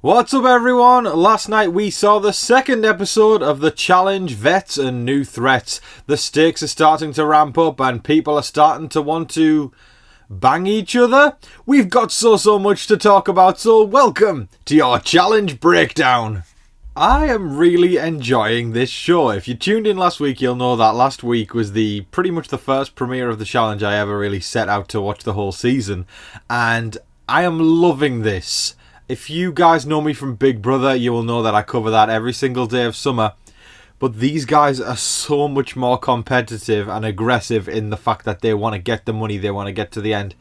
What's up everyone? Last night we saw the second episode of the challenge, Vets and New Threats. The stakes are starting to ramp up and people are starting to want to bang each other. We've got so much to talk about, so welcome to your challenge breakdown. I am really enjoying this show. If you tuned in last week, you'll know that last week was pretty much the first premiere of the challenge I ever really set out to watch the whole season, and I am loving this. If you guys know me from Big Brother, you will know that I cover that every single day of summer. But these guys are so much more competitive and aggressive in the fact that they want to get the money, they want to get to the end.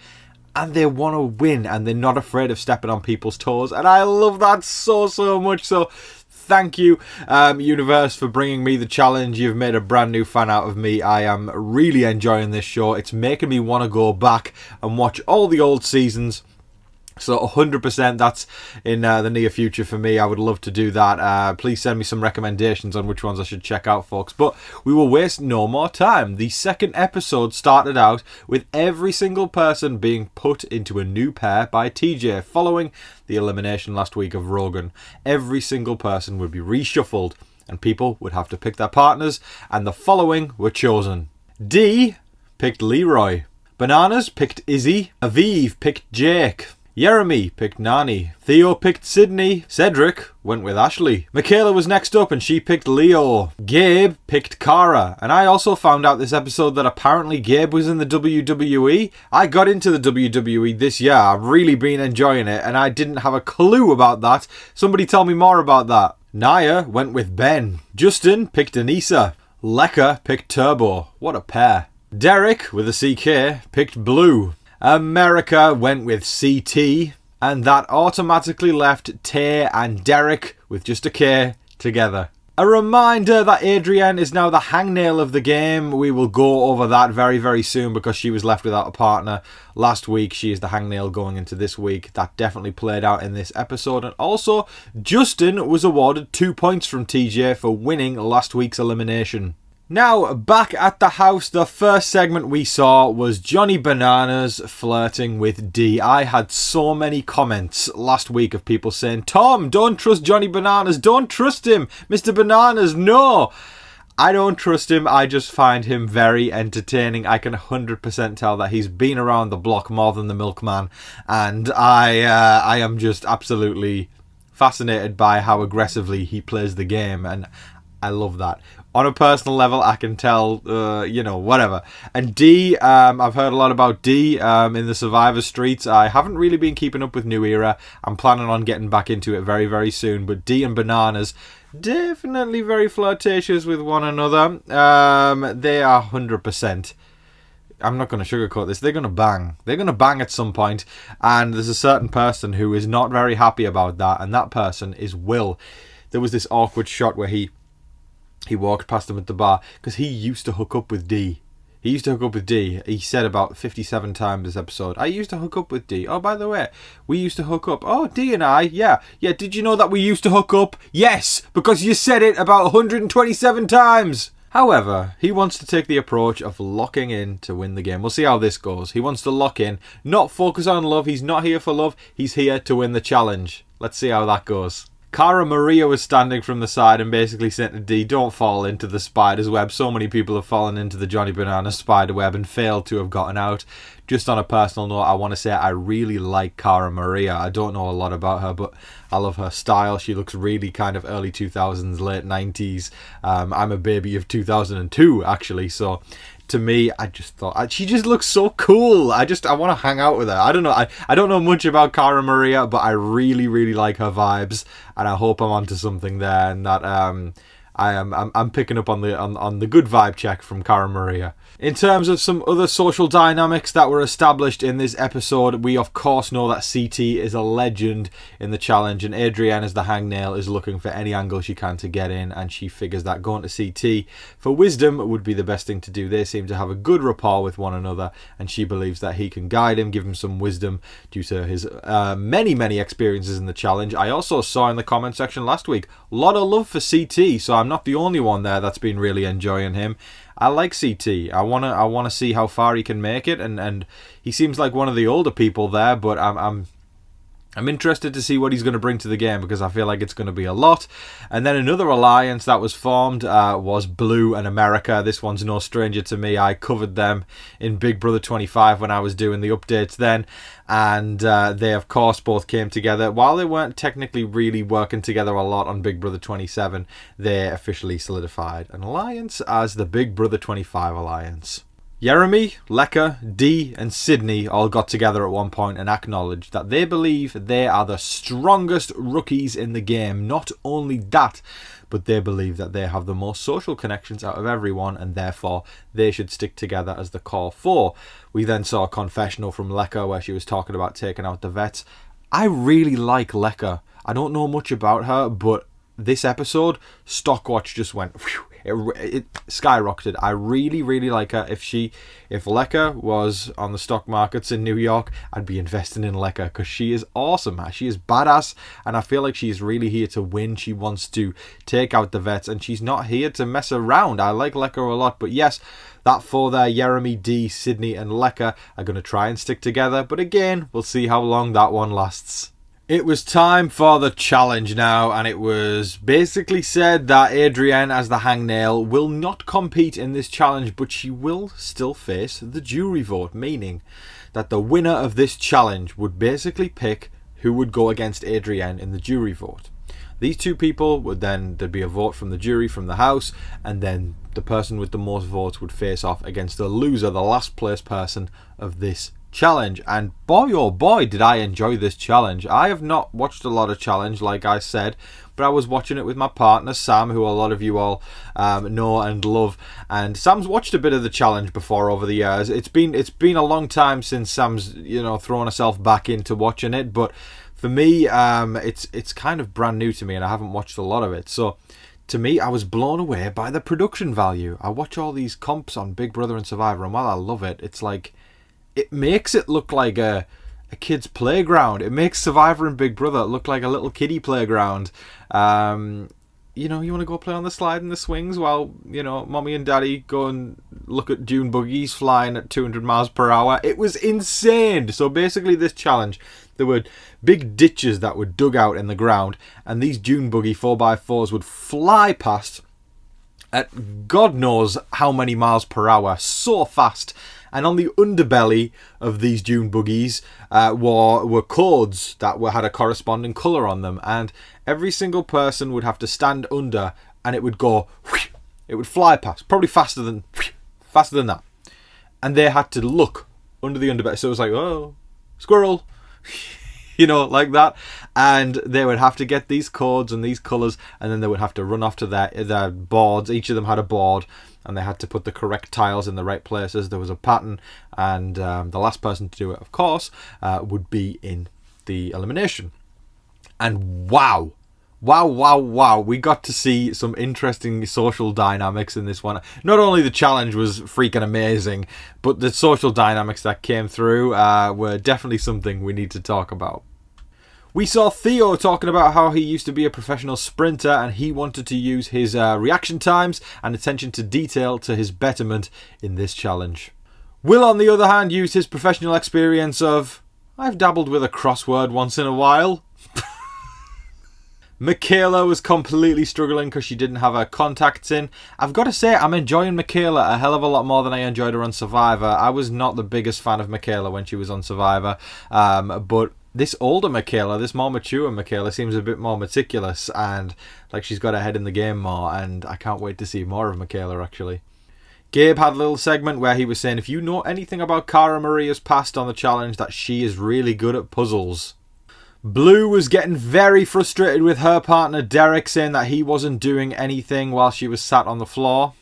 And they want to win, and they're not afraid of stepping on people's toes. And I love that so much. So thank you, Universe, for bringing me the challenge. You've made a brand new fan out of me. I am really enjoying this show. It's making me want to go back and watch all the old seasons. So 100% that's in the near future for me. I would love to do that. Please send me some recommendations on which ones I should check out, folks. But we will waste no more time. The second episode started out with every single person being put into a new pair by TJ following the elimination last week of Rogan. Every single person would be reshuffled and people would have to pick their partners, and the following were chosen. Dee picked Leroy. Bananas picked Izzy. Aviv picked Jake. Jeremy picked Nani. Theo picked Sydney. Cedric went with Ashley. Michaela was next up and she picked Leo. Gabe picked Cara. And I also found out this episode that apparently Gabe was in the WWE. I got into the WWE this year. I've really been enjoying it and I didn't have a clue about that. Somebody tell me more about that. Naya went with Ben. Justin picked Anissa. Lekka picked Turbo. What a pair. Derek, with a CK, picked Blue. America went with CT, and that automatically left Tay and Derek with just a K together. A reminder that Adrienne is now the hangnail of the game. We will go over that very soon because she was left without a partner last week. She is the hangnail going into this week. That definitely played out in this episode. And also, Justin was awarded 2 points from TJ for winning last week's elimination. Now, back at the house, the first segment we saw was Johnny Bananas flirting with Dee. I had so many comments last week of people saying, Tom, don't trust Johnny Bananas, don't trust him, Mr. Bananas, no. I don't trust him, I just find him very entertaining. I can 100% tell that he's been around the block more than the milkman, and I am just absolutely fascinated by how aggressively he plays the game, and I love that. On a personal level, I can tell, whatever. And Dee, I've heard a lot about Dee in the Survivor streets. I haven't really been keeping up with New Era. I'm planning on getting back into it very soon. But Dee and Bananas, definitely very flirtatious with one another. They are 100%. I'm not going to sugarcoat this. They're going to bang. They're going to bang at some point. And there's a certain person who is not very happy about that. And that person is Will. There was this awkward shot where he walked past him at the bar because he used to hook up with Dee. He said about 57 times this episode, I used to hook up with Dee. Oh, by the way, we used to hook up. Oh, Dee and I, yeah. Did you know that we used to hook up? Yes, because you said it about 127 times. However, he wants to take the approach of locking in to win the game. We'll see how this goes. He wants to lock in, not focus on love. He's not here for love. He's here to win the challenge. Let's see how that goes. Cara Maria was standing from the side and basically said to Dee, don't fall into the spider's web. So many people have fallen into the Johnny Bananas spider web and failed to have gotten out. Just on a personal note, I want to say I really like Cara Maria. I don't know a lot about her, but I love her style. She looks really kind of early 2000s, late 90s. I'm a baby of 2002, actually, so to me, I just thought she just looks so cool. I want to hang out with her. I don't know. I don't know much about Cara Maria, but I really like her vibes, and I hope I'm onto something there. And that I'm picking up on the good vibe check from Cara Maria. In terms of some other social dynamics that were established in this episode, we of course know that CT is a legend in the challenge, and Adrienne as the hangnail is looking for any angle she can to get in, and she figures that going to CT for wisdom would be the best thing to do. They seem to have a good rapport with one another, and she believes that he can guide him, give him some wisdom due to his many experiences in the challenge. I also saw in the comment section last week a lot of love for CT, so I'm not the only one there that's been really enjoying him. I like CT. I wanna see how far he can make it, and he seems like one of the older people there, but I'm I'm interested to see what he's going to bring to the game because I feel like it's going to be a lot. And then another alliance that was formed was Blue and America. This one's no stranger to me. I covered them in Big Brother 25 when I was doing the updates then. And they, of course, both came together. While they weren't technically really working together a lot on Big Brother 27, they officially solidified an alliance as the Big Brother 25 Alliance. Jeremy, Lekka, Dee and Sydney all got together at one point and acknowledged that they believe they are the strongest rookies in the game. Not only that, but they believe that they have the most social connections out of everyone and therefore they should stick together as the core four. We then saw a confessional from Lekka where she was talking about taking out the vets. I really like Lekka. I don't know much about her, but this episode, Stockwatch just went... Whew, it skyrocketed. I really, really like her. If Lekka was on the stock markets in New York, I'd be investing in Lekka because she is awesome. She is badass, and I feel like she's really here to win. She wants to take out the vets, and she's not here to mess around. I like Lekka a lot, but yes, that four there, Jeremy, Dee, Sydney, and Lekka are going to try and stick together. But again, we'll see how long that one lasts. It was time for the challenge now, and it was basically said that Adrienne, as the hangnail, will not compete in this challenge, but she will still face the jury vote, meaning that the winner of this challenge would basically pick who would go against Adrienne in the jury vote. These two people would then, there'd be a vote from the jury, from the house, and then the person with the most votes would face off against the loser, the last place person of this challenge. And boy oh boy did I enjoy this challenge. I have not watched a lot of challenge, like I said, but I was watching it with my partner Sam, who a lot of you all know and love, and Sam's watched a bit of the challenge before over the years. It's been a long time since Sam's thrown herself back into watching it, but for me it's kind of brand new to me and I haven't watched a lot of it. So to me, I was blown away by the production value. I watch all these comps on Big Brother and Survivor, and while I love it, it's like it makes it look like a kid's playground. It makes Survivor and Big Brother look like a little kiddie playground. You want to go play on the slide and the swings while, mommy and daddy go and look at dune buggies flying at 200 miles per hour. It was insane. So basically this challenge, there were big ditches that were dug out in the ground, and these dune buggy 4x4s would fly past at God knows how many miles per hour, so fast. And on the underbelly of these dune buggies were codes that had a corresponding colour on them. And every single person would have to stand under, and it would go, it would fly past, probably faster than that. And they had to look under the underbelly. So it was like, oh, squirrel, like that. And they would have to get these codes and these colours, and then they would have to run off to their boards. Each of them had a board, and they had to put the correct tiles in the right places. There was a pattern, and the last person to do it, of course, would be in the elimination. And wow, we got to see some interesting social dynamics in this one. Not only the challenge was freaking amazing, but the social dynamics that came through were definitely something we need to talk about. We saw Theo talking about how he used to be a professional sprinter and he wanted to use his reaction times and attention to detail to his betterment in this challenge. Will, on the other hand, used his professional experience of, I've dabbled with a crossword once in a while. Michaela was completely struggling because she didn't have her contacts in. I've got to say, I'm enjoying Michaela a hell of a lot more than I enjoyed her on Survivor. I was not the biggest fan of Michaela when she was on Survivor, but this older Michaela, this more mature Michaela, seems a bit more meticulous and like she's got her head in the game more, and I can't wait to see more of Michaela, actually. Gabe had a little segment where he was saying, if you know anything about Cara Maria's past on the challenge, that she is really good at puzzles. Blue was getting very frustrated with her partner Derek, saying that he wasn't doing anything while she was sat on the floor.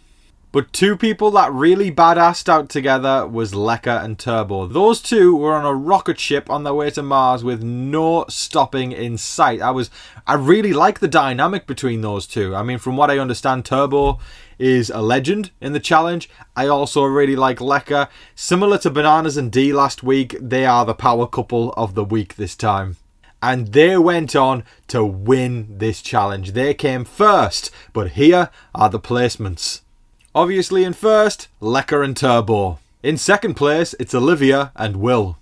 But two people that really badassed out together was Lekka and Turbo. Those two were on a rocket ship on their way to Mars with no stopping in sight. I really like the dynamic between those two. I mean, from what I understand, Turbo is a legend in the challenge. I also really like Lekka. Similar to Bananas and Dee last week, they are the power couple of the week this time. And they went on to win this challenge. They came first, but here are the placements. Obviously in first, Lekka and Turbo. In second place, it's Olivia and Will.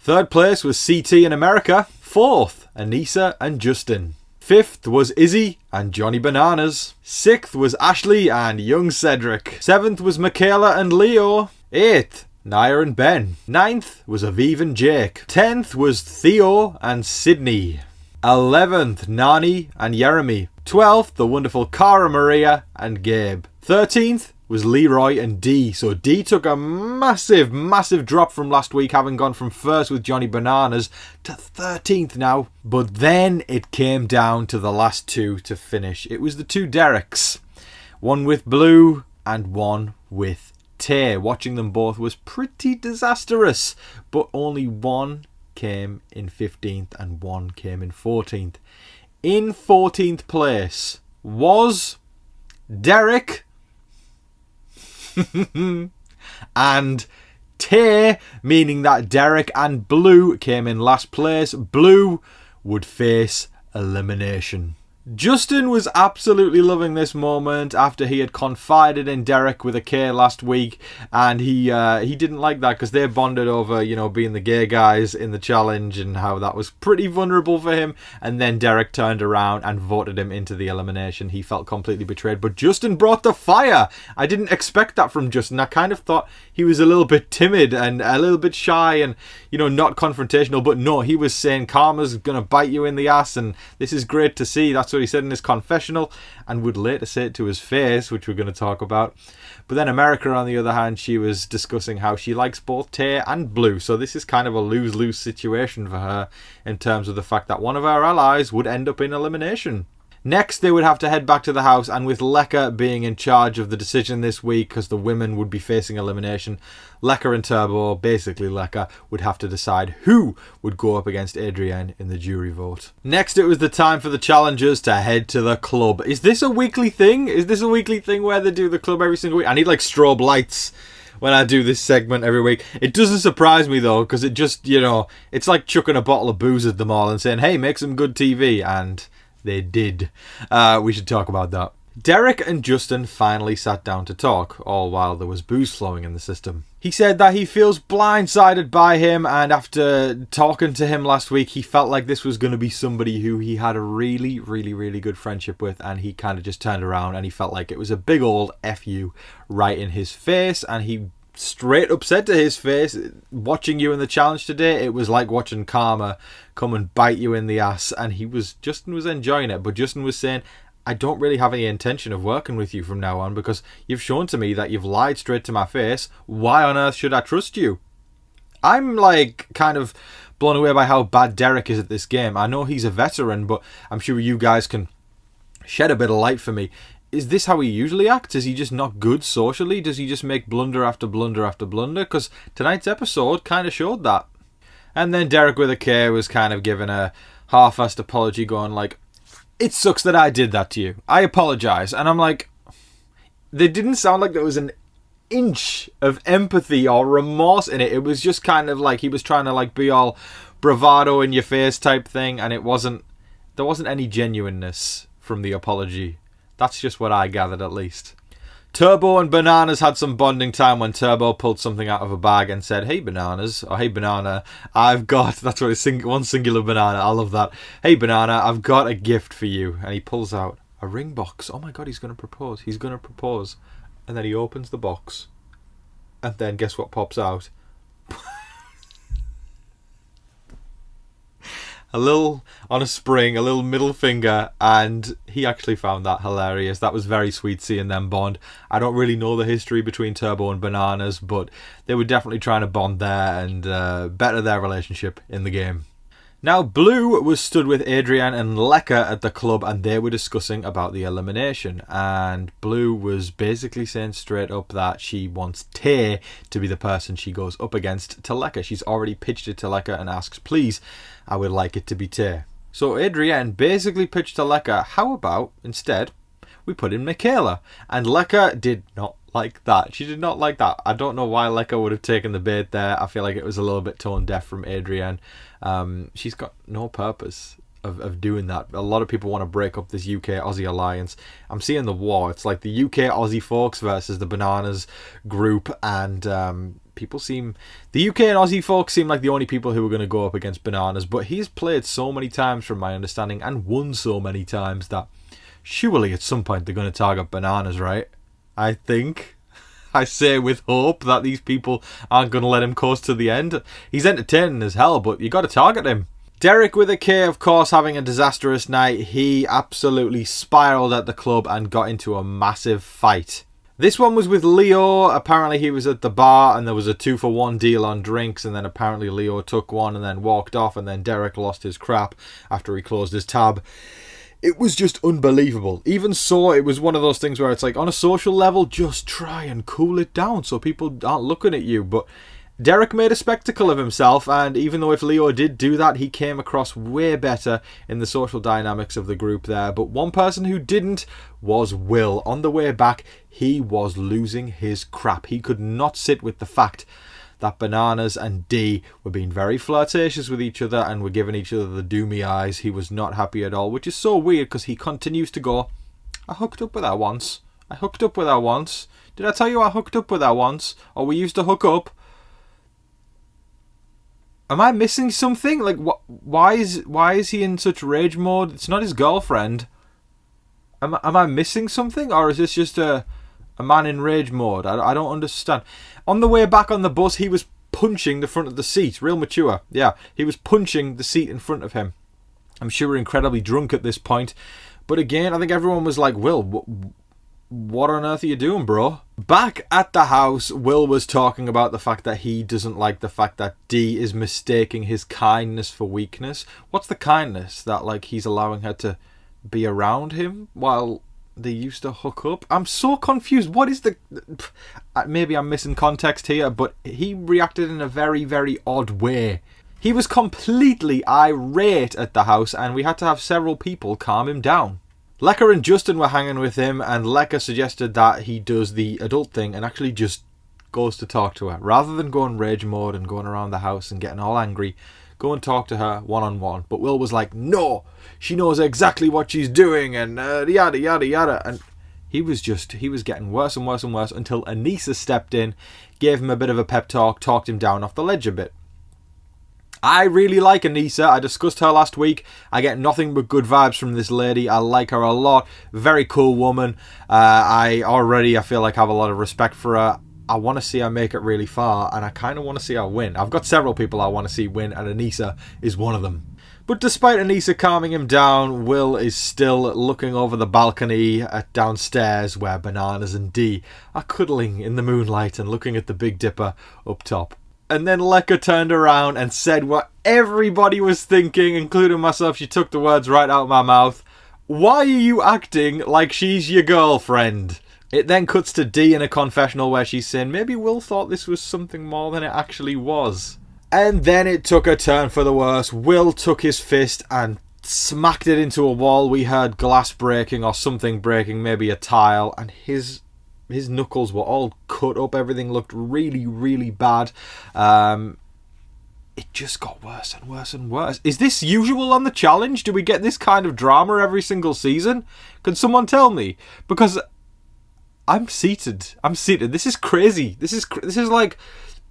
Third place was CT in America. Fourth, Anissa and Justin. Fifth was Izzy and Johnny Bananas. Sixth was Ashley and young Cedric. Seventh was Michaela and Leo. Eighth, Naya and Ben. Ninth was Aviv and Jake. 10th was Theo and Sydney. 11th, Nani and Jeremy. 12th, the wonderful Cara Maria and Gabe. 13th was Leroy and Dee. So Dee took a massive drop from last week, having gone from first with Johnny Bananas to 13th now. But then it came down to the last two to finish. It was the two Dereks. One with Blue and one with Tay. Watching them both was pretty disastrous, but only one came in 15th and one came in 14th. In 14th place was Derek and Tay, meaning that Derek and Blue came in last place. Blue would face elimination. Justin was absolutely loving this moment after he had confided in Derek with a K last week, and he didn't like that because they bonded over, being the gay guys in the challenge and how that was pretty vulnerable for him. And then Derek turned around and voted him into the elimination. He felt completely betrayed, but Justin brought the fire. I didn't expect that from Justin. I kind of thought he was a little bit timid and a little bit shy and, not confrontational, but no, he was saying karma's gonna bite you in the ass and this is great to see. That's what he said in his confessional, and would later say it to his face, which we're going to talk about. But then America, on the other hand, she was discussing how she likes both Tay and Blue, so this is kind of a lose-lose situation for her in terms of the fact that one of our allies would end up in elimination. Next, they would have to head back to the house, and with Lekka being in charge of the decision this week because the women would be facing elimination, Lekka and Turbo, basically Lekka, would have to decide who would go up against Adrienne in the jury vote. Next, it was the time for the challengers to head to the club. Is this a weekly thing? Is this a weekly thing where they do the club every single week? I need strobe lights when I do this segment every week. It doesn't surprise me though, because it just, it's like chucking a bottle of booze at them all and saying, hey, make some good TV, and they did. We should talk about that. Derek and Justin finally sat down to talk, all while there was booze flowing in the system. He said that he feels blindsided by him, and after talking to him last week, he felt like this was going to be somebody who he had a really good friendship with, and he kind of just turned around and he felt like it was a big old F you right in his face, and he straight up said to his face, watching you in the challenge today, it was like watching karma come and bite you in the ass. And Justin was enjoying it, but Justin was saying, I don't really have any intention of working with you from now on because you've shown to me that you've lied straight to my face. Why on earth should I trust you? I'm kind of blown away by how bad Derek is at this game. I know he's a veteran, but I'm sure you guys can shed a bit of light for me. Is this how he usually acts? Is he just not good socially? Does he just make blunder after blunder after blunder? Because tonight's episode kind of showed that. And then Derek with a K was kind of giving a half-assed apology, going it sucks that I did that to you. I apologise. And I'm they didn't sound like there was an inch of empathy or remorse in it. It was just kind of he was trying to be all bravado in your face type thing, and there wasn't any genuineness from the apology. That's just what I gathered, at least. Turbo and Bananas had some bonding time when Turbo pulled something out of a bag and said, hey Bananas, or hey Banana, I've got, that's what it's one singular banana, I love that. Hey Banana, I've got a gift for you. And he pulls out a ring box. Oh my god, he's going to propose. He's going to propose. And then he opens the box. And then guess what pops out? A little, on a spring, a little middle finger, and he actually found that hilarious. That was very sweet seeing them bond. I don't really know the history between Turbo and Bananas, but they were definitely trying to bond there and better their relationship in the game. Now, Blue was stood with Adrienne and Lekka at the club, and they were discussing about the elimination. And Blue was basically saying straight up that she wants Tay to be the person she goes up against to Lekka. She's already pitched it to Lekka and asks, please, I would like it to be Tay. So Adrienne basically pitched to Lekka, how about, instead, we put in Michaela? And Lekka did not like that. She did not like that. I don't know why Lekka would have taken the bait there. I feel like it was a little bit tone deaf from Adrienne. She's got no purpose of doing that. A lot of people want to break up this UK-Aussie alliance. I'm seeing the war. It's like the UK-Aussie folks versus the Bananas group, and the UK and Aussie folks seem like the only people who are going to go up against Bananas, but he's played so many times from my understanding and won so many times that surely at some point they're going to target Bananas, right? I think. I say with hope that these people aren't going to let him coast to the end. He's entertaining as hell, but you got to target him. Derek with a K, of course, having a disastrous night. He absolutely spiraled at the club and got into a massive fight. This one was with Leo. Apparently he was at the bar and there was a 2-for-1 deal on drinks, and then apparently Leo took one and then walked off, and then Derek lost his crap after he closed his tab. It was just unbelievable. Even so, it was one of those things where it's like, on a social level, just try and cool it down so people aren't looking at you. But Derek made a spectacle of himself, and even though if Leo did do that, he came across way better in the social dynamics of the group there. But one person who didn't was Will. On the way back, he was losing his crap. He could not sit with the fact that Bananas and Dee were being very flirtatious with each other and were giving each other the doomy eyes. He was not happy at all, which is so weird because he continues to go, I hooked up with her once. Did I tell you I hooked up with her once? Or we used to hook up? Am I missing something? Like, why is he in such rage mode? It's not his girlfriend. Am I missing something? Or is this just a man in rage mode? I don't understand. On the way back on the bus, he was punching the front of the seat. Real mature. Yeah, he was punching the seat in front of him. I'm sure we're incredibly drunk at this point. But again, I think everyone was like, Will, what on earth are you doing, bro? Back at the house, Will was talking about the fact that he doesn't like the fact that Dee is mistaking his kindness for weakness. What's the kindness? That, like, he's allowing her to be around him while they used to hook up? I'm so confused. What is the... Maybe I'm missing context here, but he reacted in a very, very odd way. He was completely irate at the house, and we had to have several people calm him down. Lekka and Justin were hanging with him, and Lekka suggested that he does the adult thing and actually just goes to talk to her. Rather than going rage mode and going around the house and getting all angry, go and talk to her one-on-one. But Will was like, no, she knows exactly what she's doing, and yada, yada, yada. And he was getting worse and worse and worse until Anissa stepped in, gave him a bit of a pep talk, talked him down off the ledge a bit. I really like Anissa. I discussed her last week. I get nothing but good vibes from this lady. I like her a lot. Very cool woman. I feel like I have a lot of respect for her. I want to see her make it really far, and I kind of want to see her win. I've got several people I want to see win, and Anissa is one of them. But despite Anissa calming him down, Will is still looking over the balcony at downstairs where Bananas and Dee are cuddling in the moonlight and looking at the Big Dipper up top. And then Lekka turned around and said what everybody was thinking, including myself. She took the words right out of my mouth. Why are you acting like she's your girlfriend? It then cuts to Dee in a confessional where she's saying maybe Will thought this was something more than it actually was. And then it took a turn for the worse. Will took his fist and smacked it into a wall. We heard glass breaking or something breaking, maybe a tile, and his knuckles were all cut up. Everything looked really, really bad. It just got worse and worse and worse. Is this usual on the challenge? Do we get this kind of drama every single season? Can someone tell me? Because I'm seated. This is crazy. This is like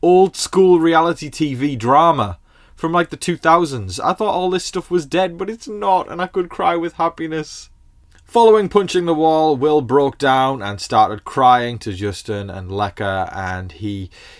old school reality TV drama from like the 2000s. I thought all this stuff was dead, but it's not, and I could cry with happiness. Following punching the wall, Will broke down and started crying to Justin and Lekka, and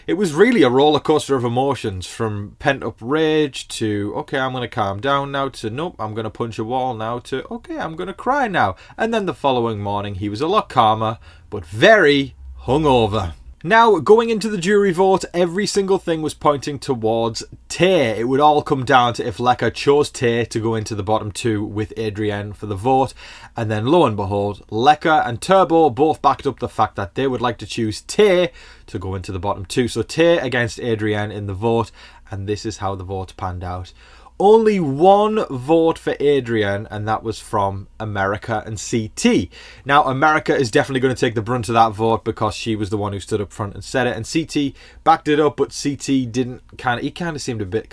it was really a roller coaster of emotions, from pent-up rage to, okay, I'm going to calm down now, to, nope, I'm going to punch a wall now, to, okay, I'm going to cry now. And then the following morning, he was a lot calmer, but very hungover. Now, going into the jury vote, every single thing was pointing towards Tay. It would all come down to if Lekka chose Tay to go into the bottom two with Adrienne for the vote. And then, lo and behold, Lekka and Turbo both backed up the fact that they would like to choose Tay to go into the bottom two. So Tay against Adrienne in the vote, and this is how the vote panned out. Only one vote for Adrienne, and that was from America and CT. Now, America is definitely going to take the brunt of that vote because she was the one who stood up front and said it, and CT backed it up, but CT didn't he kind of seemed a bit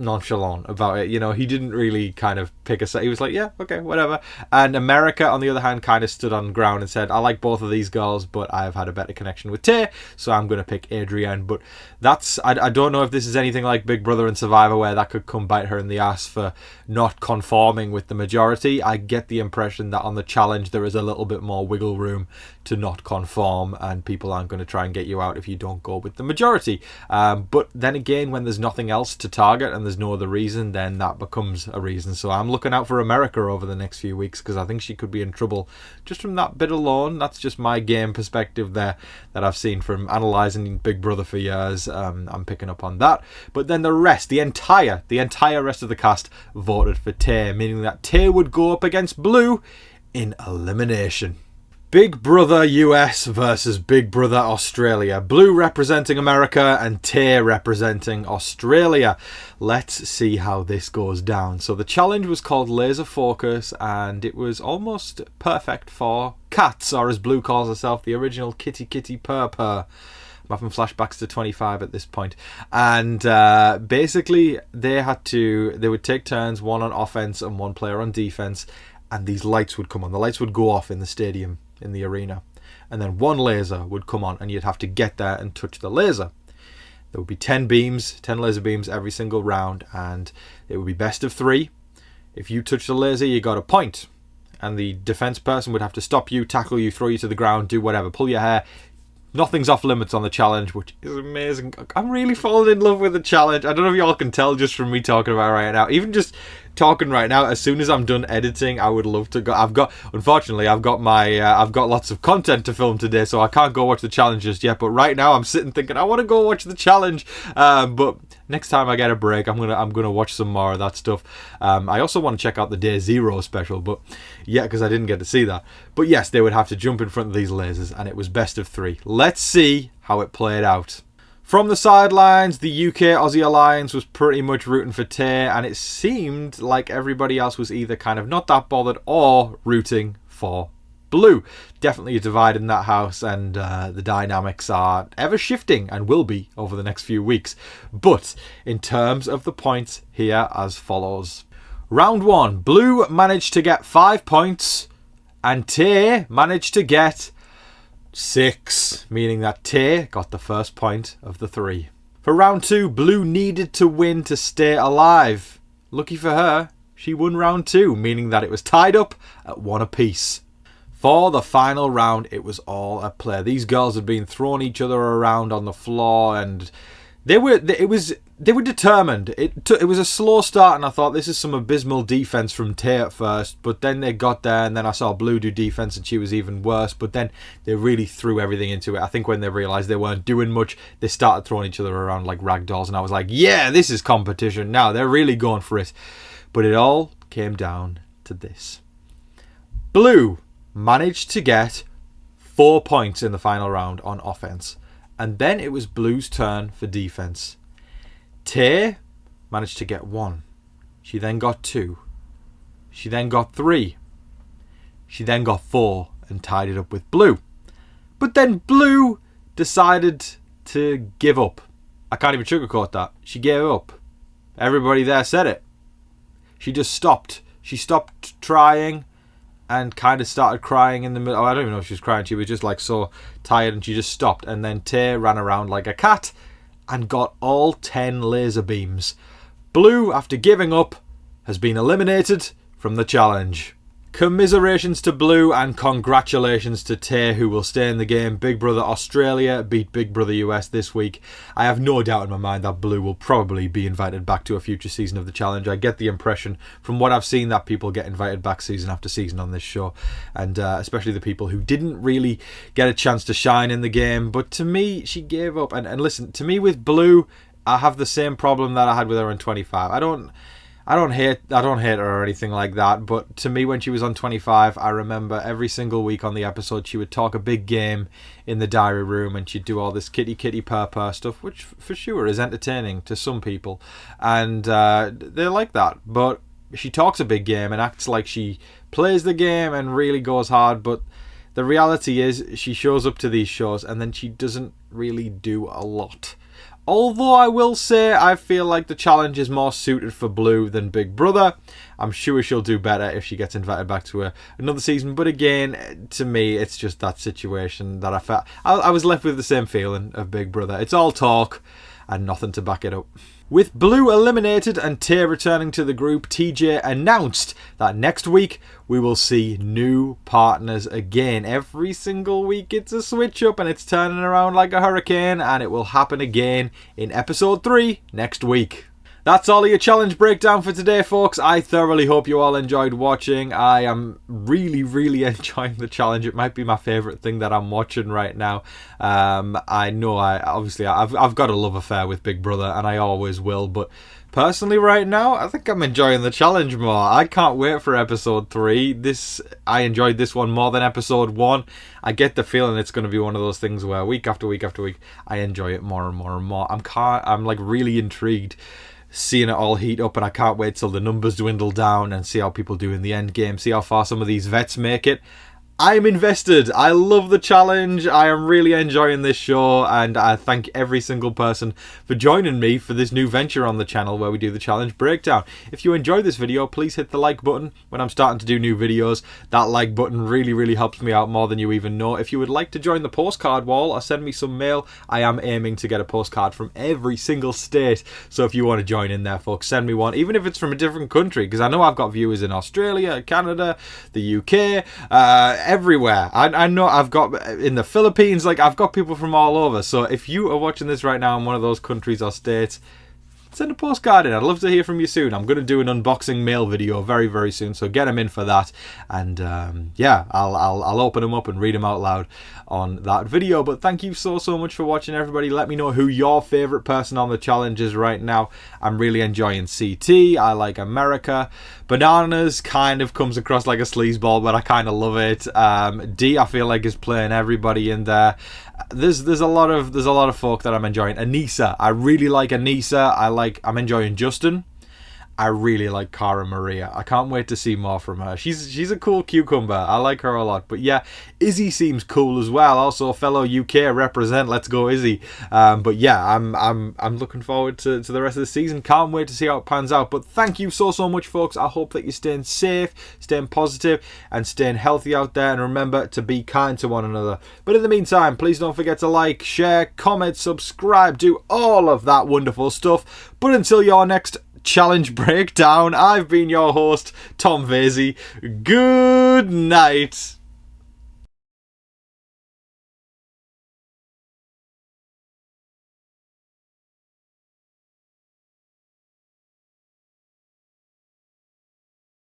nonchalant about it. You know, he didn't really kind of pick a side. He was like, yeah, okay, whatever. And America, on the other hand, kind of stood on ground and said, I like both of these girls, but I've had a better connection with Tay, so I'm going to pick Adrienne. But I don't know if this is anything like Big Brother and Survivor, where that could come bite her in the ass for not conforming with the majority. I get the impression that on the challenge there is a little bit more wiggle room to not conform, and people aren't going to try and get you out if you don't go with the majority. But then again, when there's nothing else to target and there's no other reason, then that becomes a reason. So I'm looking out for America over the next few weeks, because I think she could be in trouble just from that bit alone. That's just my game perspective there that I've seen from analysing Big Brother for years. I'm picking up on that. But then the rest, the entire rest of the cast voted for Tay, meaning that Tay would go up against Blue in elimination. Big Brother US versus Big Brother Australia. Blue representing America and Tay representing Australia. Let's see how this goes down. So the challenge was called Laser Focus, and it was almost perfect for cats, or as Blue calls herself, the original kitty kitty purr purr. I'm having flashbacks to 25 at this point. And basically they would take turns, one on offense and one player on defense, and these lights would come on. The lights would go off in the stadium, in the arena, and then one laser would come on, and you'd have to get there and touch the laser. There would be 10 laser beams every single round, and it would be best of 3. If you touch the laser, you got a point, and the defense person would have to stop you, tackle you, throw you to the ground, do whatever, pull your hair. Nothing's off limits on the challenge, which is amazing. I'm really falling in love with the challenge. I don't know if y'all can tell just from me talking about it right now. Even just talking right now, as soon as I'm done editing, I would love to go. I've got lots of content to film today, so I can't go watch the challenge just yet. But right now, I'm sitting thinking I want to go watch the challenge. But next time I get a break, I'm gonna watch some more of that stuff. I also want to check out the Day Zero special, but yeah, because I didn't get to see that. But yes, they would have to jump in front of these lasers, and it was best of 3. Let's see how it played out. From the sidelines, the UK-Aussie alliance was pretty much rooting for Tay, and it seemed like everybody else was either kind of not that bothered or rooting for Blue. Definitely a divide in that house, and the dynamics are ever shifting and will be over the next few weeks. But in terms of the points, here as follows. Round 1, Blue managed to get 5 points, and Tay managed to get 6, meaning that Tay got the first point of the 3. For round 2, Blue needed to win to stay alive. Lucky for her, she won round 2, meaning that it was tied up at 1 apiece. For the final round, it was all at play. These girls had been throwing each other around on the floor, and they were determined. It was a slow start, and I thought this is some abysmal defense from Tay at first, but then they got there, and then I saw Blue do defense, and she was even worse. But then they really threw everything into it. I think when they realized they weren't doing much, they started throwing each other around like rag dolls, and I was like, yeah, this is competition now. They're really going for it. But it all came down to this. Blue managed to get 4 points in the final round on offense, and then it was Blue's turn for defense. Tay managed to get 1. She then got 2. She then got 3. She then got 4 and tied it up with Blue. But then Blue decided to give up. I can't even sugarcoat that. She gave up. Everybody there said it. She just stopped. She stopped trying and kind of started crying in the middle. I don't even know if she was crying. She was just like so tired, and she just stopped. And then Tay ran around like a cat and got all 10 laser beams. Blue, after giving up, has been eliminated from the challenge. Commiserations to Blue and congratulations to Tay, who will stay in the game. Big Brother Australia beat Big Brother US this week. I have no doubt in my mind that Blue will probably be invited back to a future season of the challenge. I get the impression from what I've seen that people get invited back season after season on this show, and especially the people who didn't really get a chance to shine in the game. But to me, she gave up. And listen, to me with Blue, I have the same problem that I had with her in 25. I don't hate her or anything like that, but to me, when she was on 25, I remember every single week on the episode she would talk a big game in the diary room, and she'd do all this kitty kitty purr purr stuff, which for sure is entertaining to some people, and they like that. But she talks a big game and acts like she plays the game and really goes hard, but the reality is she shows up to these shows and then she doesn't really do a lot. Although I will say I feel like the challenge is more suited for Blue than Big Brother. I'm sure she'll do better if she gets invited back to another season. But again, to me, it's just that situation that I felt. I was left with the same feeling of Big Brother. It's all talk and nothing to back it up. With Blue eliminated and Tay returning to the group, TJ announced that next week we will see new partners again. Every single week it's a switch up and it's turning around like a hurricane, and it will happen again in episode 3 next week. That's all of your challenge breakdown for today, folks. I thoroughly hope you all enjoyed watching. I am really enjoying the challenge. It might be my favourite thing that I'm watching right now. I know I've got a love affair with Big Brother, and I always will, but personally right now, I think I'm enjoying the challenge more. I can't wait for episode 3. I enjoyed this one more than episode 1. I get the feeling it's going to be one of those things where week after week after week, I enjoy it more and more and more. I'm like really intrigued seeing it all heat up, and I can't wait till the numbers dwindle down and see how people do in the end game, see how far some of these vets make it. I'm invested. I love the challenge. I am really enjoying this show, and I thank every single person for joining me for this new venture on the channel where we do the challenge breakdown. If you enjoyed this video, please hit the like button. When I'm starting to do new videos, that like button really helps me out more than you even know. If you would like to join the postcard wall or send me some mail, I am aiming to get a postcard from every single state. So if you want to join in there, folks, send me one, even if it's from a different country, because I know I've got viewers in Australia, Canada, the UK, everywhere. I know I've got in the Philippines, like I've got people from all over. So if you are watching this right now in one of those countries or states, send a postcard in. I'd love to hear from you soon. I'm going to do an unboxing mail video very soon, so get them in for that. And yeah, I'll open them up and read them out loud on that video. But thank you so much for watching, everybody. Let me know who your favorite person on the challenge is right now. I'm really enjoying CT. I like America. Bananas kind of comes across like a sleazeball, but I kind of love it. Dee, I feel like, is playing everybody in there. There's a lot of folk that I'm enjoying. Anissa, I really like Anissa. I'm enjoying Justin. I really like Cara Maria. I can't wait to see more from her. She's a cool cucumber. I like her a lot. But yeah, Izzy seems cool as well. Also a fellow UK represent. Let's go Izzy. But yeah, I'm looking forward to the rest of the season. Can't wait to see how it pans out. But thank you so much, folks. I hope that you're staying safe, staying positive, and staying healthy out there. And remember to be kind to one another. But in the meantime, please don't forget to like, share, comment, subscribe, do all of that wonderful stuff. But until your next challenge breakdown, I've been your host, Tom VASEY. Good night.